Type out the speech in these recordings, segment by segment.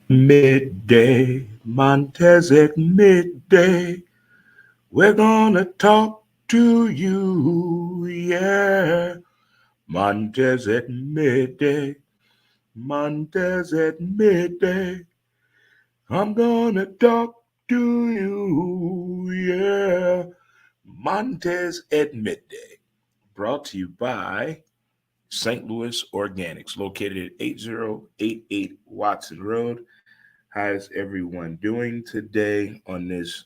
Midday, Montez at midday. We're gonna talk to you, yeah. Montez at midday, Montez at midday. I'm gonna talk to you, yeah. Montez at midday. Brought to you by St. Louis Organics, located at 8088 Watson Road. How's everyone doing today on this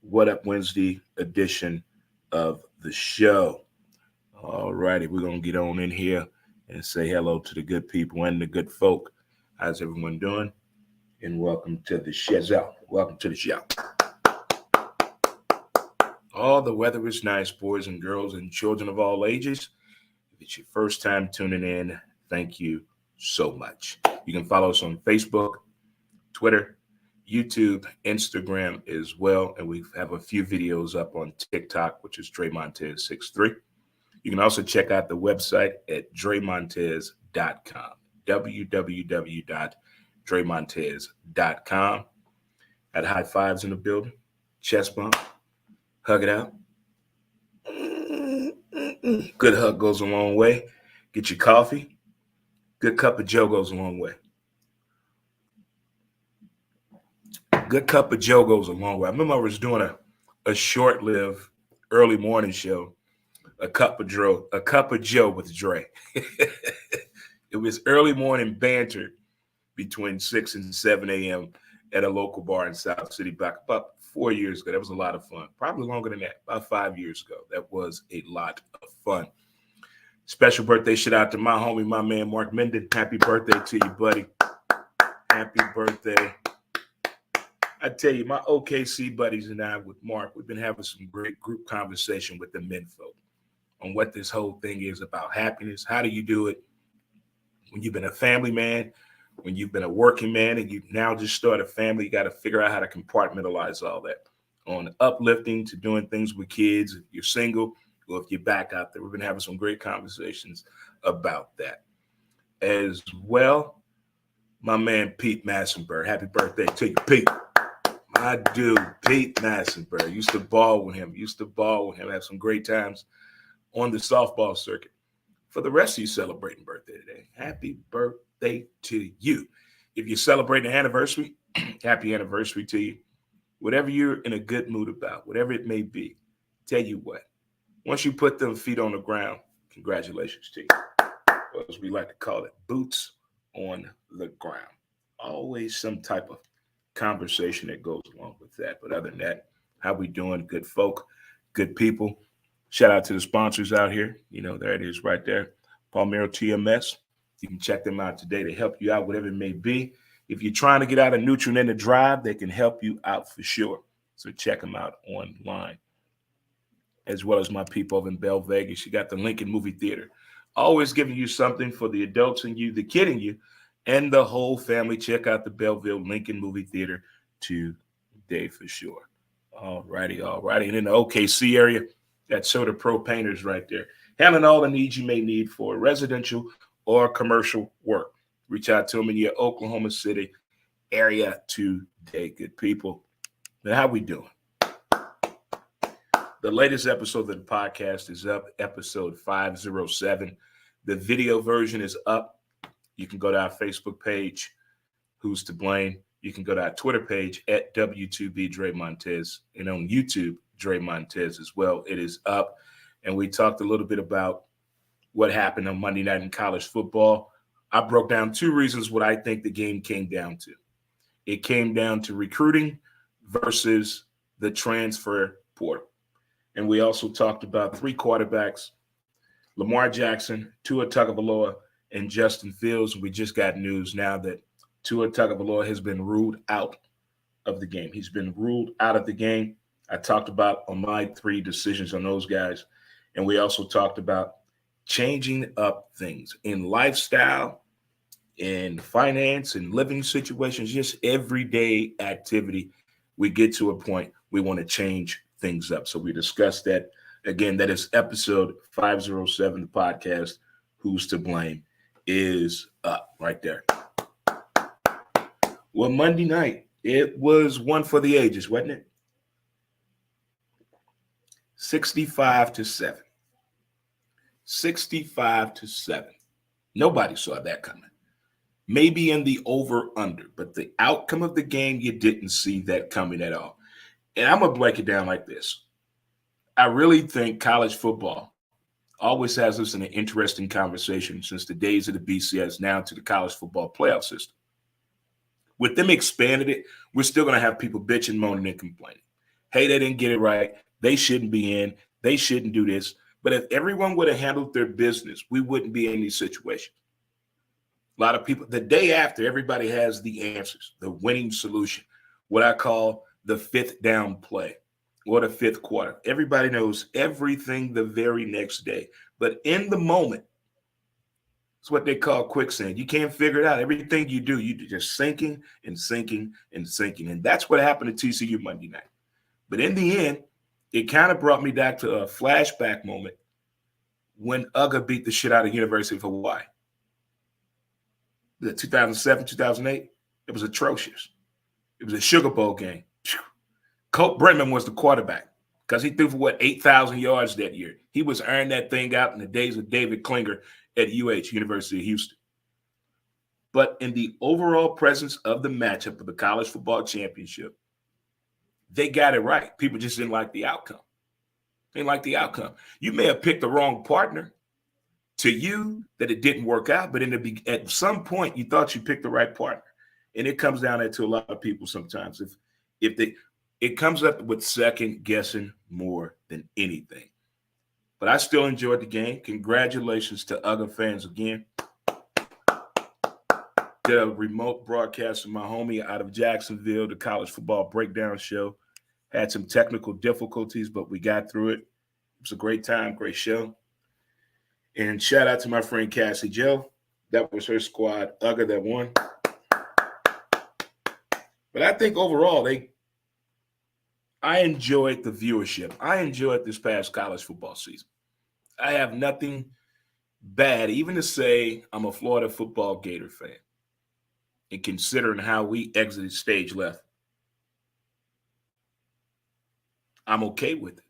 What Up Wednesday edition of the show? All righty, we're going to get on in here and say hello to the good people and the good folk. How's everyone doing? And welcome to the show. Welcome to the show. All the weather is nice, boys and girls and children of all ages. If it's your first time tuning in, thank you so much. You can follow us on Facebook, Twitter, YouTube, Instagram as well. And we have a few videos up on TikTok, which is Dre Montez63. You can also check out the website at dremontez.com, www.dremontez.com. Had high fives in the building, chest bump, hug it out. Good hug goes a long way. Get your coffee. Good cup of Joe goes a long way. Good cup of Joe goes a long way. I remember I was doing a short-lived early morning show, a cup of Joe with Dre. It was early morning banter between 6 and 7 a.m. at a local bar in South City back about 4 years ago. That was a lot of fun. Probably longer than that, about 5 years ago. That was a lot of fun. Special birthday shout out to my homie, my man, Mark Menden. Happy birthday to you, buddy. Happy birthday. I tell you, my OKC buddies and I with Mark, we've been having some great group conversation with the men folk on what this whole thing is about happiness. How do you do it when you've been a family man, when you've been a working man, and you now just start a family? You got to figure out how to compartmentalize all that, on uplifting to doing things with kids. If you're single or if you're back out there, we've been having some great conversations about that. As well, my man, Pete Massenberg. Happy birthday to you, Pete. My dude, Pete Massenberg. Used to ball with him. Have some great times on the softball circuit. For the rest of you celebrating birthday today, happy birthday to you. If you're celebrating an anniversary, happy anniversary to you. Whatever you're in a good mood about, whatever it may be, tell you what, once you put them feet on the ground, congratulations to you. Or as we like to call it, boots on the ground. Always some type of conversation that goes along with that. But other than that, how we doing? Good folk, good people. Shout out to the sponsors out here. You know, there it is right there. Palmero TMS. You can check them out today to help you out, whatever it may be. If you're trying to get out of neutral in the drive, they can help you out for sure. So check them out online. As well as my people over in Bell Vegas. You got the Lincoln Movie Theater. Always giving you something for the adults in you, the kid in you, and the whole family. Check out the Belleville Lincoln Movie Theater today for sure. All righty. And in the OKC area, got Soda Pro Painters right there. Handling all the needs you may need for residential or commercial work. Reach out to them in your Oklahoma City area today, good people. Now, how we doing? The latest episode of the podcast is up, episode 507. The video version is up. You can go to our Facebook page, Who's to Blame. You can go to our Twitter page at W2B Dre Montez, and on YouTube, Dre Montez as well. It is up. And we talked a little bit about what happened on Monday night in college football. I broke down two reasons what I think the game came down to. It came down to recruiting versus the transfer portal. And we also talked about three quarterbacks, Lamar Jackson, Tua Tagovailoa, and Justin Fields. We just got news now that Tua Tagovailoa has been ruled out of the game. He's been ruled out of the game. I talked about on my three decisions on those guys. And we also talked about changing up things in lifestyle, in finance, and living situations, just everyday activity. We get to a point we want to change things up. So we discussed that. Again, that is episode 507, the podcast, Who's to Blame, is up right there. Well, Monday night, it was one for the ages, wasn't it? 65-7. 65-7. Nobody saw that coming. Maybe in the over under, but the outcome of the game, you didn't see that coming at all. And I'm going to break it down like this. I really think college football always has us in an interesting conversation since the days of the BCS now to the college football playoff system. With them expanding it, we're still going to have people bitching, moaning, and complaining. Hey, they didn't get it right. They shouldn't be in. They shouldn't do this. But if everyone would have handled their business, we wouldn't be in these situations. A lot of people, the day after, everybody has the answers, the winning solution, what I call the fifth down play or the fifth quarter. Everybody knows everything the very next day. But in the moment, it's what they call quicksand. You can't figure it out. Everything you do, you're just sinking and sinking and sinking. And that's what happened to TCU Monday night. But in the end, it kind of brought me back to a flashback moment when UGA beat the shit out of University of Hawaii. The 2007, 2008, it was atrocious. It was a Sugar Bowl game. Colt Brennan was the quarterback because he threw for, 8,000 yards that year. He was earning that thing out in the days of David Klinger at University of Houston. But in the overall presence of the matchup of the college football championship, they got it right. People just didn't like the outcome. They didn't like the outcome. You may have picked the wrong partner. To you, that it didn't work out, but at some point you thought you picked the right partner, and it comes down to a lot of people sometimes. It comes up with second guessing more than anything. But I still enjoyed the game. Congratulations to UGA fans again. Did a remote broadcast of my homie out of Jacksonville, the college football breakdown show. Had some technical difficulties, but we got through it. It was a great time, great show. And shout out to my friend Cassie Joe. That was her squad, UGA, that won. But I think overall, I enjoyed the viewership. I enjoyed this past college football season. I have nothing bad, even to say I'm a Florida football Gator fan. And considering how we exited stage left, I'm okay with it.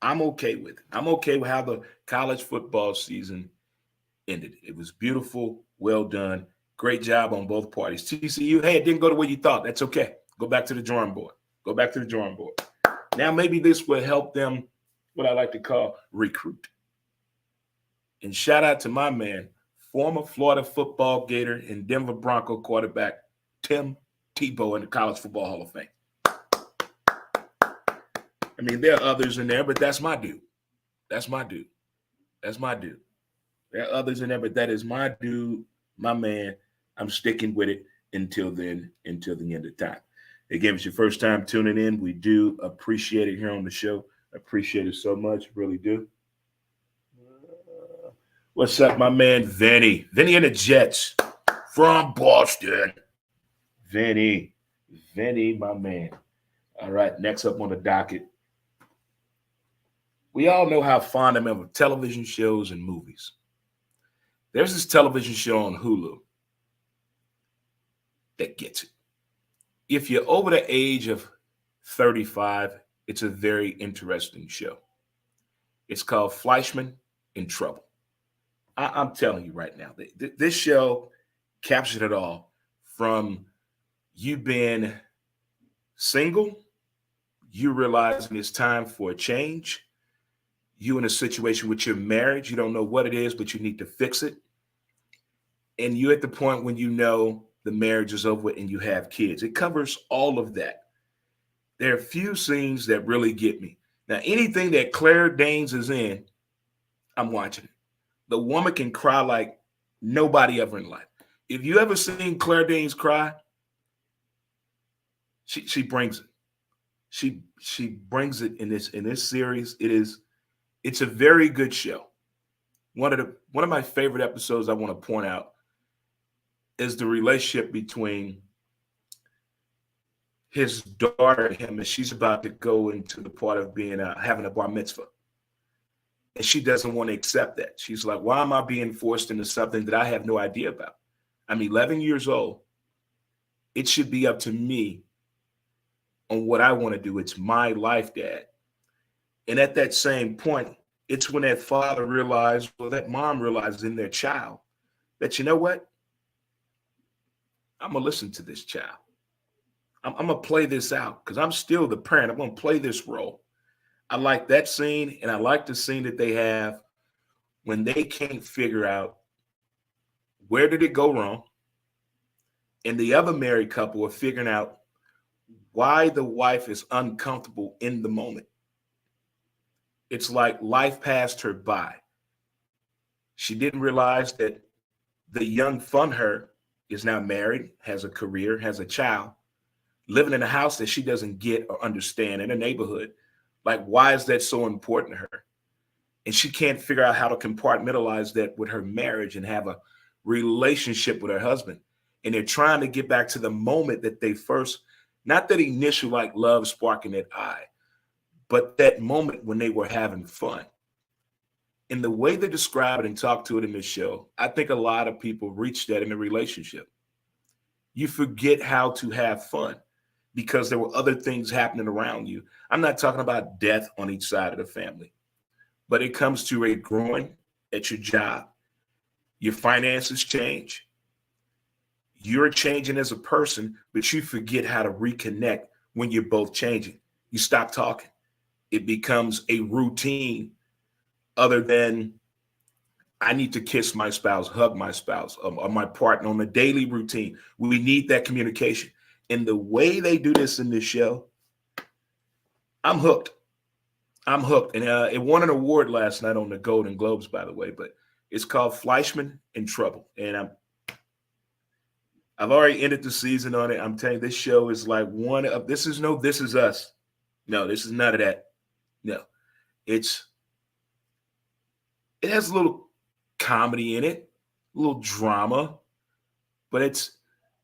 I'm okay with it. I'm okay with how the college football season ended. It was beautiful, well done, great job on both parties. TCU, hey, it didn't go the way you thought. That's okay. Go back to the drawing board. Go back to the drawing board. Now maybe this will help them, what I like to call recruit. And shout out to my man, former Florida football Gator and Denver Bronco quarterback Tim Tebow in the College Football Hall of Fame. I mean, there are others in there, but that's my dude. That's my dude. That's my dude. There are others in there, but that is my dude, my man. I'm sticking with it until then, until the end of time. Again, if it's your first time tuning in, we do appreciate it here on the show. Appreciate it so much. Really do. What's up, my man, Vinny? Vinny and the Jets from Boston. Vinny, my man. All right, next up on the docket. We all know how fond I am of television shows and movies. There's this television show on Hulu that gets it. If you're over the age of 35, it's a very interesting show. It's called Fleischman in Trouble. I'm telling you right now, this show captured it all, from you being single, you realizing it's time for a change, you in a situation with your marriage, you don't know what it is, but you need to fix it. And you're at the point when you know the marriage is over and you have kids. It covers all of that. There are a few scenes that really get me. Now, anything that Claire Danes is in, I'm watching it. The woman can cry like nobody ever in life. If you ever seen Claire Danes cry, she brings it. She brings it in this series. It's a very good show. One of my favorite episodes I want to point out is the relationship between his daughter and him, and she's about to go into the part of being having a bar mitzvah. And she doesn't want to accept that. She's like, why am I being forced into something that I have no idea about? I'm 11 years old, It should be up to me on what I want to do. It's my life, Dad. And at that same point, it's when that father realized, or that mom realizes in their child that, you know what? I'm going to listen to this child. I'm going to play this out because I'm still the parent. I'm going to play this role. I like that scene, and I like the scene that they have when they can't figure out where did it go wrong, and the other married couple are figuring out why the wife is uncomfortable in the moment. It's like life passed her by. She didn't realize that the young fun her is now married, has a career, has a child, living in a house that she doesn't get or understand in a neighborhood. Like, why is that so important to her? And she can't figure out how to compartmentalize that with her marriage and have a relationship with her husband. And they're trying to get back to the moment that they first, not that initial like love spark in that eye, but that moment when they were having fun. In the way they describe it and talk to it in this show, I think a lot of people reach that in a relationship. You forget how to have fun because there were other things happening around you. I'm not talking about death on each side of the family, but it comes to a growing at your job. Your finances change. You're changing as a person, but you forget how to reconnect when you're both changing. You stop talking. It becomes a routine other than I need to kiss my spouse, hug my spouse, or my partner on a daily routine. We need that communication. And the way they do this in this show, I'm hooked. I'm hooked. And it won an award last night on the Golden Globes, by the way, but it's called Fleischman in Trouble. And I've already ended the season on it. I'm telling you, this show is like one of, this is no This Is Us. No, this is none of that. No, it has a little comedy in it, a little drama, but it's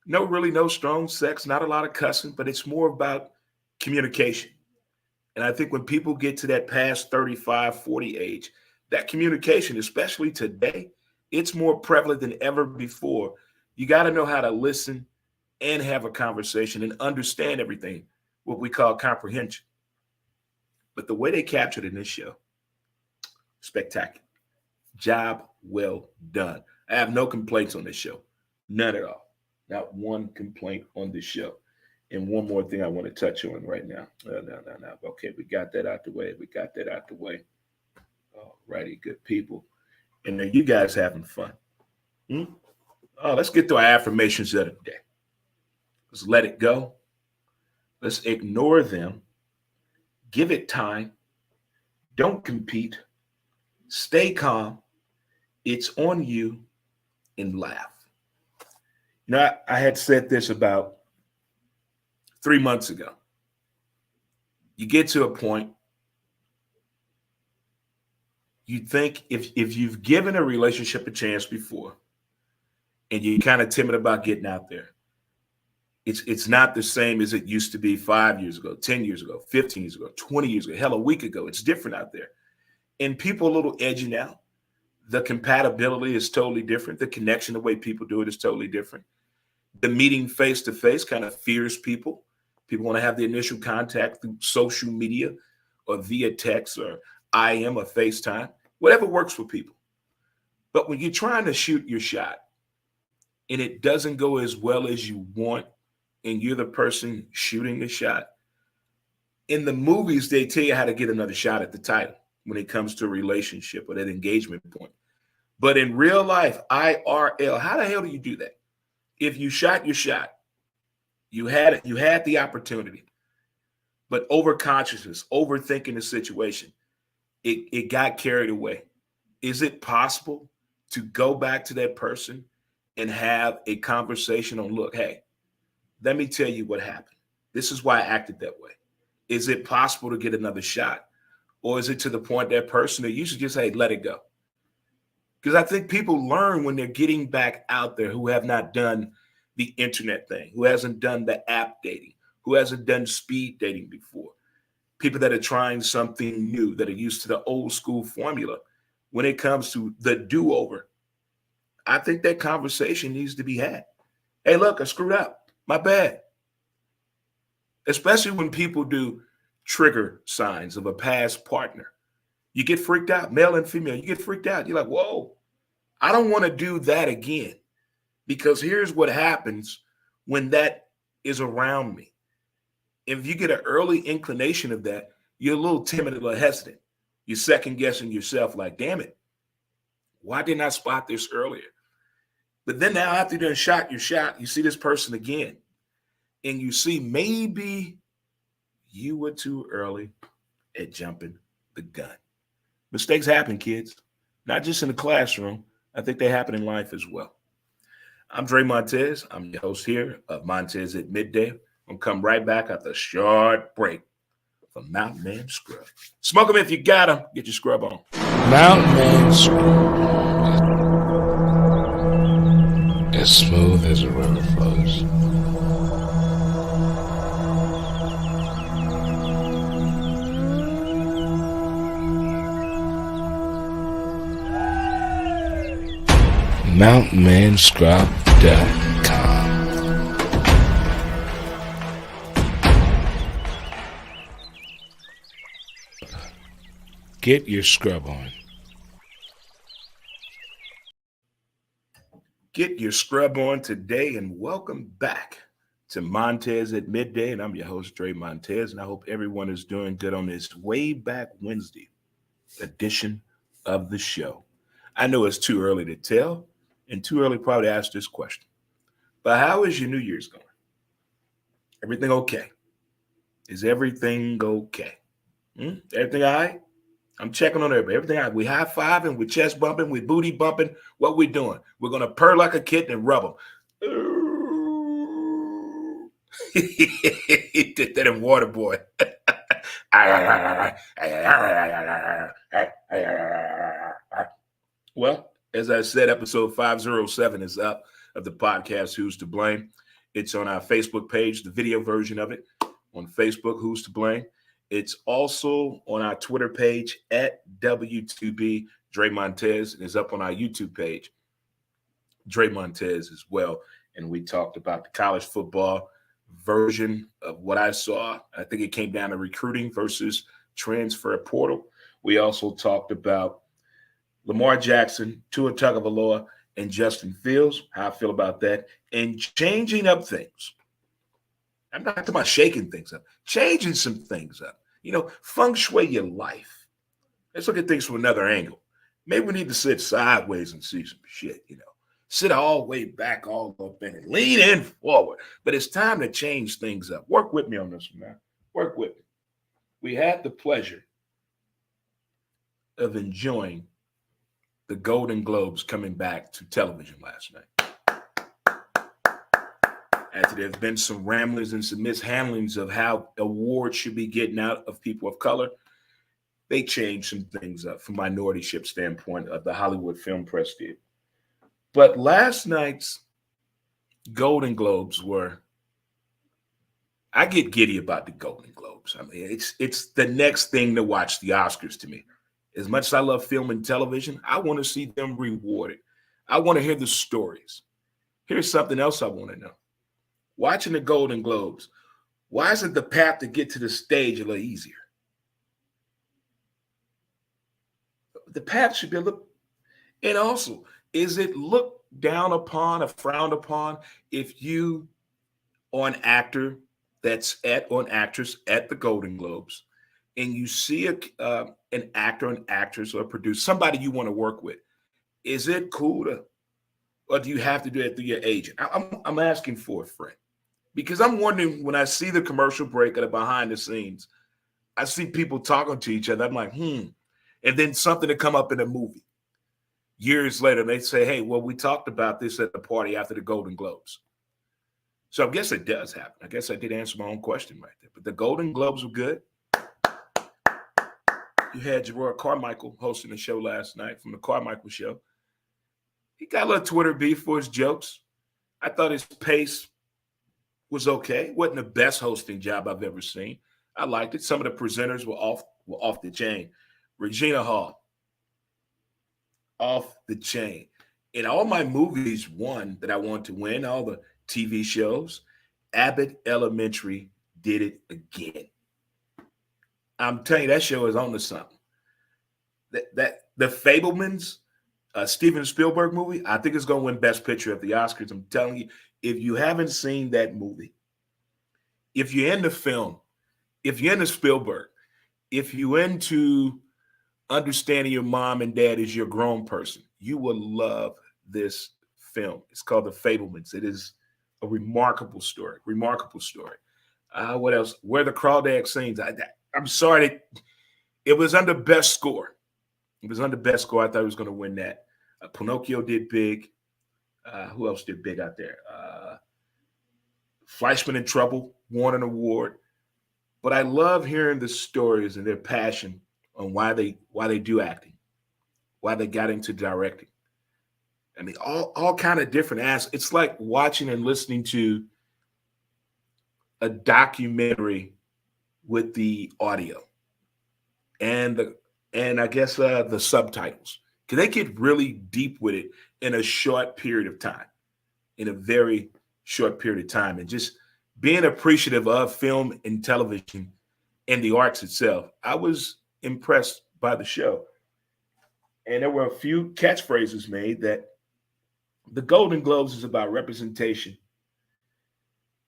no strong sex, not a lot of cussing, but it's more about communication. And I think when people get to that past 35, 40 age, that communication, especially today, it's more prevalent than ever before. You got to know how to listen and have a conversation and understand everything, what we call comprehension. But the way they captured it in this show, spectacular. Job well done. I have no complaints on this show. None at all. Not one complaint on this show. And one more thing I want to touch on right now. No. Okay, we got that out the way. All righty, good people. And are you guys having fun? Oh, let's get to our affirmations of the day. Let's let it go. Let's ignore them. Give it time. Don't compete. Stay calm. It's on you, and laugh. You know, I had said this about 3 months ago. You get to a point, you think if you've given a relationship a chance before and you're kind of timid about getting out there, it's not the same as it used to be 5 years ago, 10 years ago, 15 years ago, 20 years ago, hell, a week ago. It's different out there. And people are a little edgy now. The compatibility is totally different. The connection, the way people do it is totally different. The meeting face to face kind of fears people. People want to have the initial contact through social media or via text or IM or FaceTime, whatever works for people. But when you're trying to shoot your shot and it doesn't go as well as you want, and you're the person shooting the shot, in the movies, they tell you how to get another shot at the title when it comes to a relationship or that engagement point. But in real life, IRL, how the hell do you do that? If you shot your shot, you had it, you had the opportunity, but overconsciousness, overthinking the situation, it got carried away. Is it possible to go back to that person and have a conversation on, look, hey, let me tell you what happened. This is why I acted that way. Is it possible to get another shot? Or is it to the point that person that you should just, hey, let it go? Because I think people learn when they're getting back out there who have not done the internet thing, who hasn't done the app dating, who hasn't done speed dating before. People that are trying something new, that are used to the old school formula when it comes to the do-over. I think that conversation needs to be had. Hey, look, I screwed up. My bad. Especially when people do trigger signs of a past partner. You get freaked out, male and female. You get freaked out. You're like, whoa, I don't want to do that again. Because here's what happens when that is around me. If you get an early inclination of that, you're a little timid, a little hesitant. You're second guessing yourself, like, damn it, why didn't I spot this earlier? But then now, after you done shot your shot, you see this person again, and you see maybe you were too early at jumping the gun. Mistakes happen, kids, not just in the classroom. I think they happen in life as well. I'm Dre Montez. I'm your host here of Montez at Midday. I'm going to come right back after a short break from Mountain Man Scrub. Smoke them if you got them. Get your scrub on. Mountain Man Scrub. As smooth as a river flows. MountainManScrub.com. Get your scrub on. Get your scrub on today, and welcome back to Montez at Midday. And I'm your host, Dre Montez, and I hope everyone is doing good on this way back Wednesday edition of the show. I know it's too early to tell and too early probably to ask this question, but how is your New Year's going? Everything okay? Is everything okay? Everything all right? I'm checking on everybody. Everything all right? We high-fiving, we chest bumping, we booty bumping. What we doing? We're going to purr like a kitten and rub them. He did that in Waterboy. Well, as I said, episode 507 is up of the podcast, Who's to Blame? It's on our Facebook page, the video version of it on Facebook, Who's to Blame? It's also on our Twitter page at W2B Dre Montez, and is up on our YouTube page, Dre Montez as well. And we talked about the college football version of what I saw. I think it came down to recruiting versus transfer portal. We also talked about Lamar Jackson, Tua Tagovailoa, and Justin Fields, how I feel about that, and changing up things. I'm not talking about shaking things up, changing some things up. Feng shui your life. Let's look at things from another angle. Maybe we need to sit sideways and see some shit, Sit all the way back, all up in it. Lean in forward. But it's time to change things up. Work with me on this one, man. Work with me. We had the pleasure of enjoying the Golden Globes coming back to television last night. After there's been some ramblings and some mishandlings of how awards should be getting out of people of color, they changed some things up from minority-ship standpoint of the Hollywood Film Press did. But last night's Golden Globes I get giddy about the Golden Globes. I mean, it's the next thing to watch the Oscars to me. As much as I love film and television, I want to see them rewarded. I want to hear the stories. Here's something else I want to know. Watching the Golden Globes, why isn't the path to get to the stage a little easier? The path should be a little, and also, is it looked down upon or frowned upon if you are an actor or an actress at the Golden Globes, and you see an actor, an actress, or a producer, somebody you want to work with? Is it cool or do you have to do it through your agent? I'm asking for a friend, because I'm wondering, when I see the commercial break or the behind the scenes, I see people talking to each other. I'm like, and then something to come up in a movie. Years later, they say, hey, well, we talked about this at the party after the Golden Globes. So I guess it does happen. I guess I did answer my own question right there. But the Golden Globes were good. You had Gerard Carmichael hosting the show last night from the Carmichael Show. He got a little Twitter beef for his jokes. I thought his pace was okay. Wasn't the best hosting job I've ever seen. I liked it. Some of the presenters were off the chain. Regina Hall, off the chain. In all my movies won that I want to win, all the TV shows, Abbott Elementary did it again. I'm telling you, that show is on to something. That the Fablemans, Steven Spielberg movie, I think it's going to win Best Picture at the Oscars. I'm telling you, if you haven't seen that movie, if you're into film, if you're into Spielberg, if you're into understanding your mom and dad as your grown person, you will love this film. It's called The Fablemans. It is a remarkable story. Remarkable story. What else? Where the Crawdad Sings. I'm sorry that it was under Best Score. It was under Best Score. I thought it was going to win that. Pinocchio did big. Who else did big out there? Fleischman in Trouble won an award. But I love hearing the stories and their passion on why they do acting, why they got into directing. I mean, all kind of different aspects. It's like watching and listening to a documentary with the audio and I guess the subtitles, because they get really deep with it in a short period of time, in a very short period of time, and just being appreciative of film and television and the arts itself. I was impressed by the show, and there were a few catchphrases made that the Golden Globes is about representation.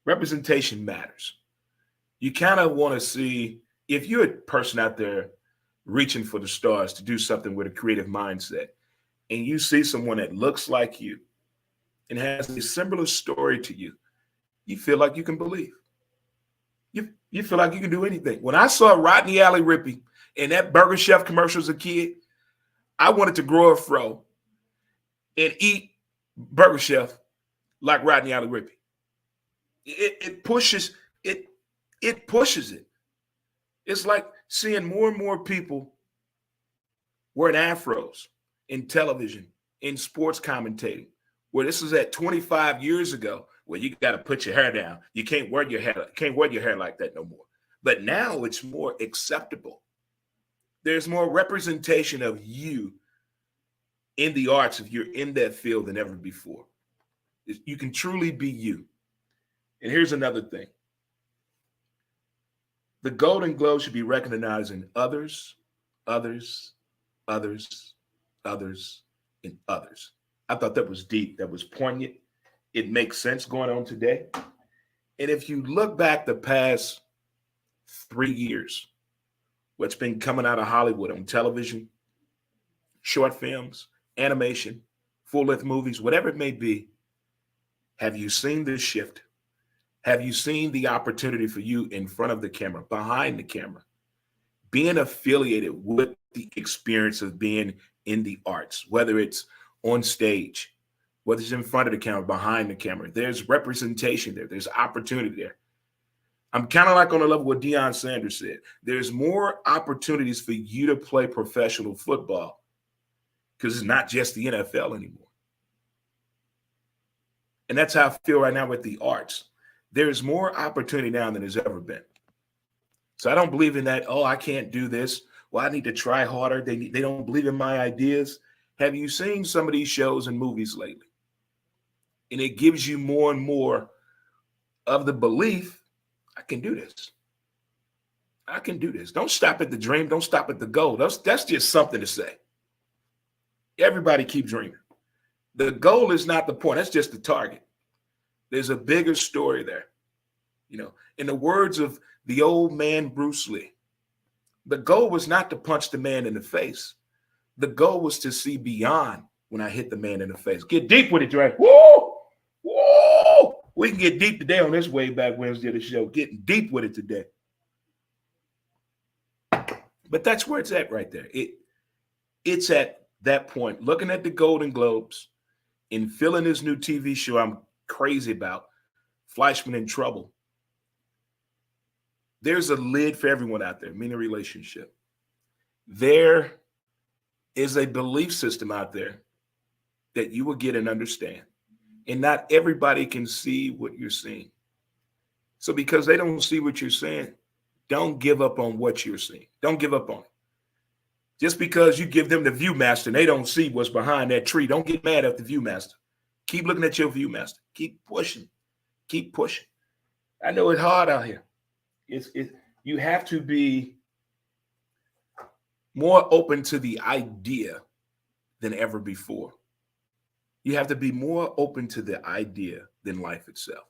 Representation matters. You kind of want to see, if you're a person out there reaching for the stars to do something with a creative mindset, and you see someone that looks like you and has a similar story to you, you feel like you can believe. You feel like you can do anything. When I saw Rodney Alley Rippey in that Burger Chef commercial as a kid, I wanted to grow a fro and eat Burger Chef like Rodney Alley Rippey. It pushes it. It pushes it. It's like seeing more and more people wearing afros in television, in sports commentating, where this is at 25 years ago, where you got to put your hair down. You can't wear your hair like that no more. But now it's more acceptable. There's more representation of you in the arts if you're in that field than ever before. You can truly be you. And here's another thing. The Golden Globe should be recognizing others, others, others, others, and others. I thought that was deep. That was poignant. It makes sense going on today. And if you look back the past 3 years, what's been coming out of Hollywood on television, short films, animation, full-length movies, whatever it may be, have you seen this shift? Have you seen the opportunity for you in front of the camera, behind the camera, being affiliated with the experience of being in the arts, whether it's on stage, whether it's in front of the camera, behind the camera? There's representation there. There's opportunity there. I'm kind of like on the level what Deion Sanders said. There's more opportunities for you to play professional football because it's not just the NFL anymore. And that's how I feel right now with the arts. There's more opportunity now than there's ever been. So I don't believe in that, oh, I can't do this. Well, I need to try harder. They don't believe in my ideas. Have you seen some of these shows and movies lately? And it gives you more and more of the belief, I can do this. I can do this. Don't stop at the dream. Don't stop at the goal. That's just something to say. Everybody keep dreaming. The goal is not the point. That's just the target. There's a bigger story there. You know, in the words of the old man, Bruce Lee, the goal was not to punch the man in the face. The goal was to see beyond when I hit the man in the face. Get deep with it, Dre. Woo! Woo! We can get deep today on this Way Back Wednesday of the show. Getting deep with it today. But that's where it's at right there. It's at that point, looking at the Golden Globes and feeling this new TV show I'm crazy about, Fleischman in Trouble. There's a lid for everyone out there, meaning relationship. There is a belief system out there that you will get and understand. And not everybody can see what you're seeing. So because they don't see what you're saying, don't give up on what you're seeing. Don't give up on it. Just because you give them the Viewmaster and they don't see what's behind that tree, don't get mad at the Viewmaster. Keep looking at your Viewmaster. Keep pushing. Keep pushing. I know it's hard out here. You have to be more open to the idea than ever before. You have to be more open to the idea than life itself.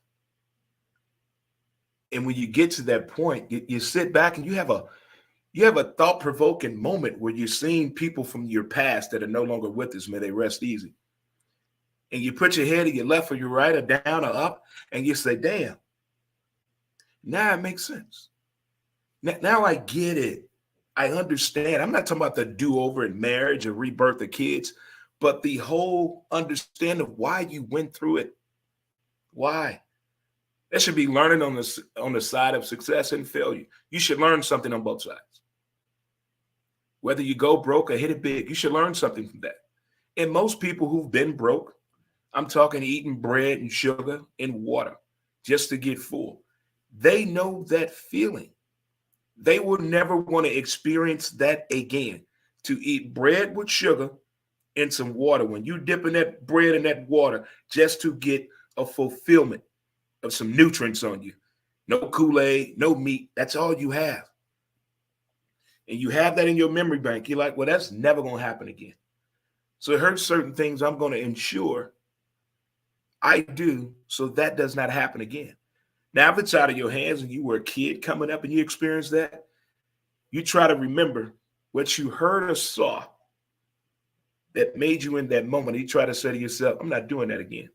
And when you get to that point, you sit back and you have a thought-provoking moment where you're seeing people from your past that are no longer with us. May they rest easy. And you put your head to your left or your right or down or up, and you say, damn, now it makes sense. Now I get it. I understand. I'm not talking about the do-over in marriage or rebirth of kids, but the whole understanding of why you went through it. Why? That should be learning on the side of success and failure. You should learn something on both sides. Whether you go broke or hit it big, you should learn something from that. And most people who've been broke, I'm talking eating bread and sugar and water just to get full. They know that feeling. They will never want to experience that again. To eat bread with sugar and some water. When you dip in that bread and that water just to get a fulfillment of some nutrients on you. No Kool-Aid, no meat. That's all you have. And you have that in your memory bank. You're like, well, that's never going to happen again. So it hurts certain things I'm going to ensure I do so that does not happen again. Now, if it's out of your hands and you were a kid coming up and you experienced that, you try to remember what you heard or saw that made you in that moment. You try to say to yourself, I'm not doing that again.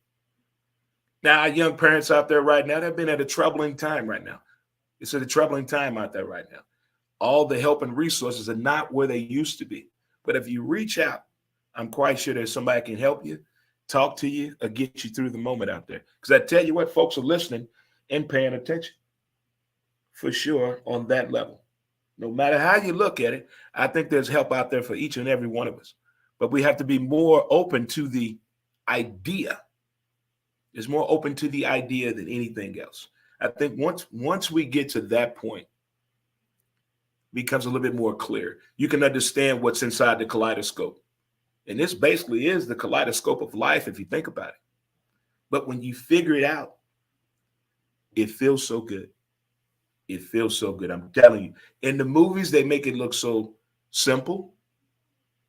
Now, our young parents out there right now, they've been at a troubling time right now. It's at a troubling time out there right now. All the help and resources are not where they used to be. But if you reach out, I'm quite sure there's somebody can help you, talk to you, or get you through the moment out there. Because I tell you what, folks are listening and paying attention for sure on that level. No matter how you look at it, I think there's help out there for each and every one of us. But we have to be more open to the idea. It's more open to the idea than anything else. I think once we get to that point, it becomes a little bit more clear. You can understand what's inside the kaleidoscope. And this basically is the kaleidoscope of life if you think about it. But when you figure it out, it feels so good. It feels so good. I'm telling you. In the movies, they make it look so simple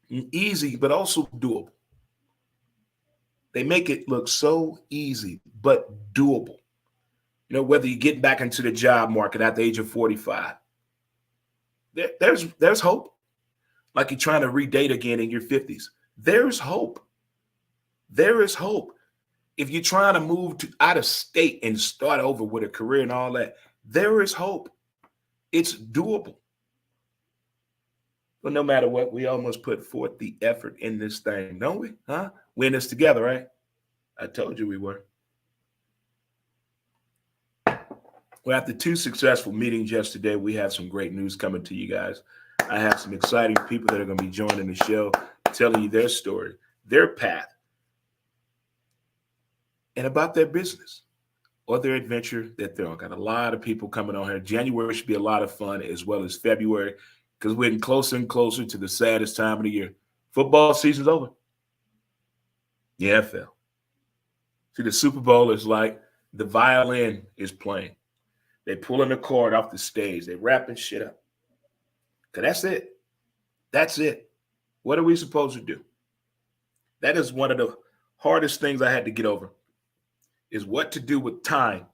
and easy, but also doable. They make it look so easy, but doable. You know, whether you get back into the job market at the age of 45, there's hope. Like you're trying to redate again in your 50s. There's hope. There is hope. If you're trying to move out of state and start over with a career and all that, there is hope. It's doable. But no matter what, we almost put forth the effort in this thing, don't we? Huh? We're in this together, right? I told you we were. Well, after 2 successful meetings yesterday, we have some great news coming to you guys. I have some exciting people that are going to be joining the show, telling you their story, their path, and about their business or their adventure that they're on. Got a lot of people coming on here. January should be a lot of fun, as well as February, because we're getting closer and closer to the saddest time of the year. Football season's over. The NFL. See, the Super Bowl is like the violin is playing. They pulling the cord off the stage. They wrapping shit up. Because that's it. That's it. What are we supposed to do? That is one of the hardest things I had to get over, is what to do with time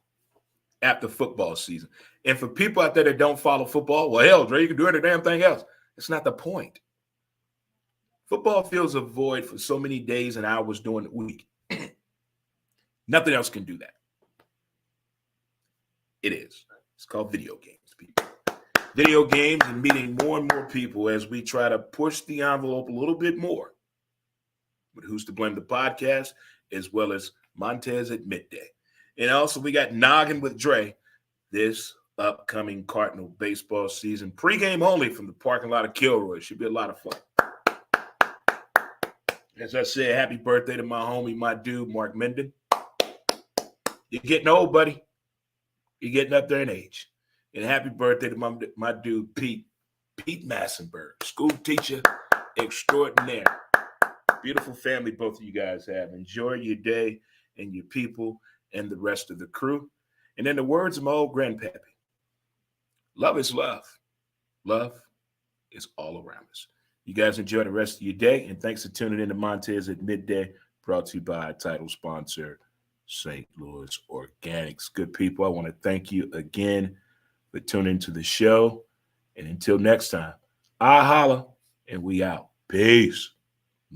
after football season. And for people out there that don't follow football, well, hell, Dre, you can do any damn thing else. It's not the point. Football fills a void for so many days and hours during the week. Nothing else can do that. It is. It's called video games, people. Video games and meeting more and more people as we try to push the envelope a little bit more with Who's to Blame the podcast, as well as Montez at midday. And also we got Noggin with Dre this upcoming Cardinal baseball season. Pre-game only from the parking lot of Kilroy. Should be a lot of fun. As I said, happy birthday to my homie, my dude, Mark Menden. You're getting old, buddy. You're getting up there in age. And happy birthday to my dude, Pete Massenberg, school teacher extraordinaire. Beautiful family both of you guys have. Enjoy your day and your people and the rest of the crew. And in the words of my old grandpappy, love is love. Love is all around us. You guys enjoy the rest of your day, and thanks for tuning in to Montez at Midday, brought to you by title sponsor St. Louis Organics. Good people, I want to thank you again for tuning to the show. And until next time, I holla, and we out. Peace.